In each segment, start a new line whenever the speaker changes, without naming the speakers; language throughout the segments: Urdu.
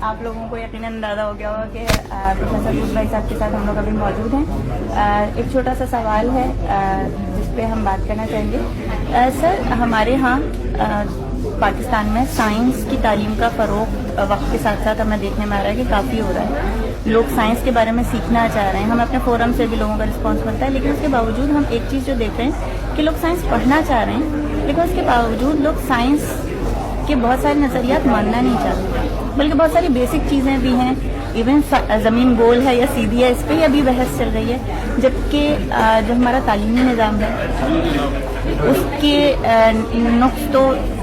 آپ لوگوں کو یقیناً اندازہ ہو گیا ہوگا کہ پروفیسر حود بھائی صاحب کے ساتھ ہم لوگ ابھی موجود ہیں. ایک چھوٹا سا سوال ہے جس پہ ہم بات کرنا چاہیں گے. سر, ہمارے ہاں پاکستان میں سائنس کی تعلیم کا فروغ وقت کے ساتھ ساتھ ہمیں دیکھنے میں آ رہا ہے کہ کافی ہو رہا ہے. لوگ سائنس کے بارے میں سیکھنا چاہ رہے ہیں, ہم اپنے فورم سے بھی لوگوں کا رسپانس ملتا ہے, لیکن اس کے باوجود ہم ایک چیز جو دیکھ رہے ہیں کہ لوگ سائنس پڑھنا چاہ رہے ہیں, لیکن اس کے باوجود لوگ سائنس کے بہت سارے نظریات ماننا نہیں چاہتے, بلکہ بہت ساری بیسک چیزیں بھی ہیں, ایون زمین گول ہے یا سیدھی ہے, اس پہ ہی ابھی بحث چل رہی ہے. جبکہ جو ہمارا تعلیمی نظام ہے اس کے نقص تو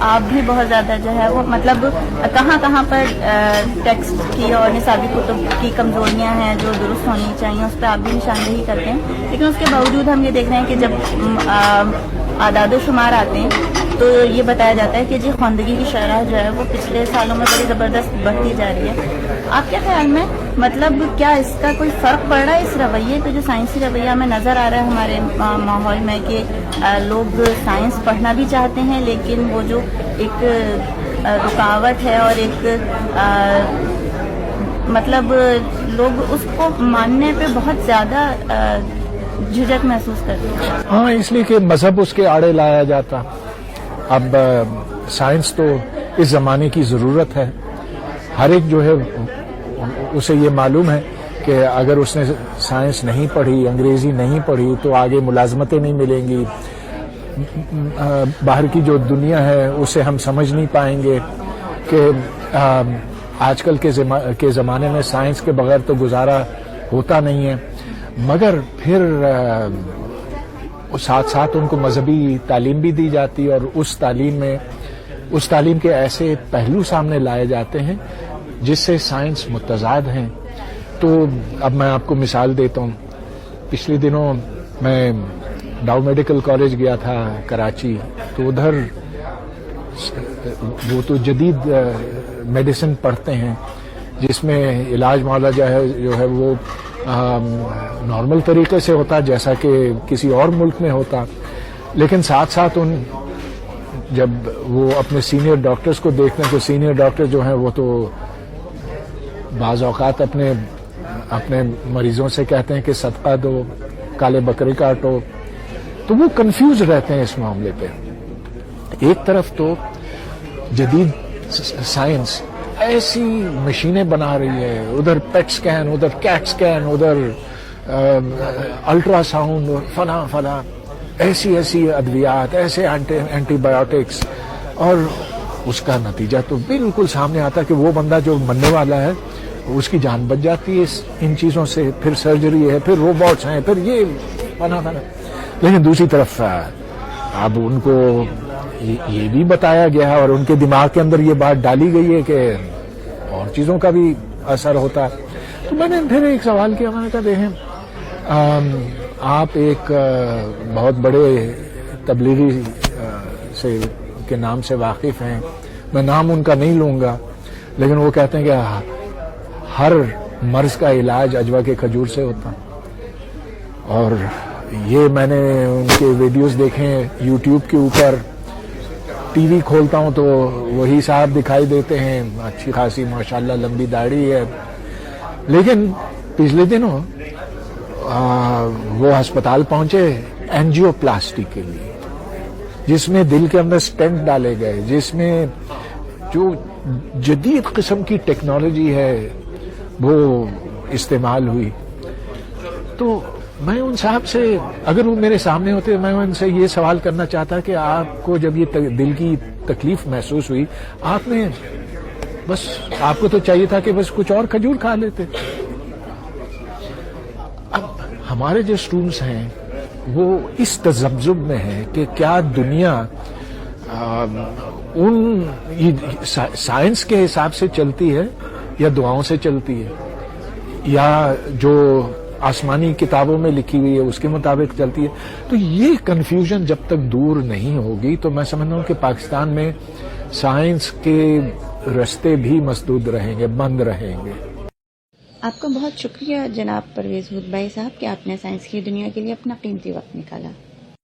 آپ بھی بہت زیادہ جو ہے وہ مطلب کہاں کہاں پر ٹیکسٹ کی اور نصابی کتب کی کمزوریاں ہیں جو درست ہونی چاہیے, اس پہ آپ بھی نشاندہی کرتے ہیں. لیکن اس کے باوجود ہم یہ دیکھ رہے ہیں کہ جب اعداد و شمار آتے ہیں تو یہ بتایا جاتا ہے کہ جی خواندگی کی شرح جو ہے وہ پچھلے سالوں میں بڑی زبردست بڑھتی جا رہی ہے. آپ کے خیال میں مطلب کیا اس کا کوئی فرق پڑ رہا ہے اس رویے پہ, جو سائنسی رویہ ہمیں نظر آ رہا ہے ہمارے ماحول میں, کہ لوگ سائنس پڑھنا بھی چاہتے ہیں لیکن وہ جو ایک رکاوٹ ہے اور ایک مطلب لوگ اس کو ماننے پہ بہت زیادہ جھجک محسوس کرتے ہیں؟
ہاں, اس لیے کہ مذہب اس کے آڑے لایا جاتا. اب سائنس تو اس زمانے کی ضرورت ہے. ہر ایک جو ہے اسے یہ معلوم ہے کہ اگر اس نے سائنس نہیں پڑھی, انگریزی نہیں پڑھی, تو آگے ملازمتیں نہیں ملیں گی. باہر کی جو دنیا ہے اسے ہم سمجھ نہیں پائیں گے کہ آج کل کے زمانے میں سائنس کے بغیر تو گزارا ہوتا نہیں ہے. مگر پھر ساتھ ساتھ ان کو مذہبی تعلیم بھی دی جاتی ہے, اور اس تعلیم کے ایسے پہلو سامنے لائے جاتے ہیں جس سے سائنس متضاد ہیں. تو اب میں آپ کو مثال دیتا ہوں. پچھلے دنوں میں ڈاؤ میڈیکل کالج گیا تھا کراچی, تو ادھر وہ تو جدید میڈیسن پڑھتے ہیں جس میں علاج معالجہ جو ہے وہ نارمل طریقے سے ہوتا جیسا کہ کسی اور ملک میں ہوتا. لیکن ساتھ ساتھ جب وہ اپنے سینئر ڈاکٹرز کو دیکھتے ہیں تو سینئر ڈاکٹر جو ہیں وہ تو بعض اوقات اپنے مریضوں سے کہتے ہیں کہ صدقہ دو, کالے بکرے کاٹو. تو وہ کنفیوز رہتے ہیں اس معاملے پہ. ایک طرف تو جدید سائنس ایسی مشینیں بنا رہی ہے, ادھر پیٹ سکین, ادھر کیٹ سکین, ادھر الٹرا ساؤنڈ, فلاں ایسی ادویات, ایسے اینٹی بایوٹکس, اور اس کا نتیجہ تو بالکل سامنے آتا ہے کہ وہ بندہ جو مرنے والا ہے اس کی جان بچ جاتی ہے ان چیزوں سے. پھر سرجری ہے, پھر روبوٹس ہیں, پھر یہ فلاں. لیکن دوسری طرف اب ان کو یہ بھی بتایا گیا ہے اور ان کے دماغ کے اندر یہ بات ڈالی گئی ہے کہ اور چیزوں کا بھی اثر ہوتا ہے. تو میں نے پھر ایک سوال کیا, میں نے کہا دیکھیں آپ ایک بہت بڑے تبلیغی کے نام سے واقف ہیں, میں نام ان کا نہیں لوں گا, لیکن وہ کہتے ہیں کہ ہر مرض کا علاج عجوا کے کھجور سے ہوتا. اور یہ میں نے ان کے ویڈیوز دیکھے یوٹیوب کے اوپر. ٹی وی کھولتا ہوں تو وہی صاحب دکھائی دیتے ہیں, اچھی خاصی ماشاءاللہ لمبی داڑھی ہے. لیکن پچھلے دنوں وہ ہسپتال پہنچے اینجیو پلاسٹی کے لیے, جس میں دل کے اندر سٹینٹ ڈالے گئے, جس میں جو جدید قسم کی ٹیکنالوجی ہے وہ استعمال ہوئی. تو میں ان صاحب سے, اگر وہ میرے سامنے ہوتے, میں ان سے یہ سوال کرنا چاہتا کہ آپ کو جب یہ دل کی تکلیف محسوس ہوئی, آپ نے بس, آپ کو تو چاہیے تھا کہ بس کچھ اور کھجور کھا لیتے. اب ہمارے جو اسٹوڈنٹس ہیں وہ اس تذبذب میں ہیں کہ کیا دنیا ان سائنس کے حساب سے چلتی ہے یا دعاؤں سے چلتی ہے, یا جو آسمانی کتابوں میں لکھی ہوئی ہے اس کے مطابق چلتی ہے. تو یہ کنفیوژن جب تک دور نہیں ہوگی تو میں سمجھتا ہوں کہ پاکستان میں سائنس کے رستے بھی مسدود رہیں گے, بند رہیں گے.
آپ کا بہت شکریہ جناب پرویز حود بھائی صاحب کہ آپ نے سائنس کی دنیا کے لیے اپنا قیمتی وقت نکالا.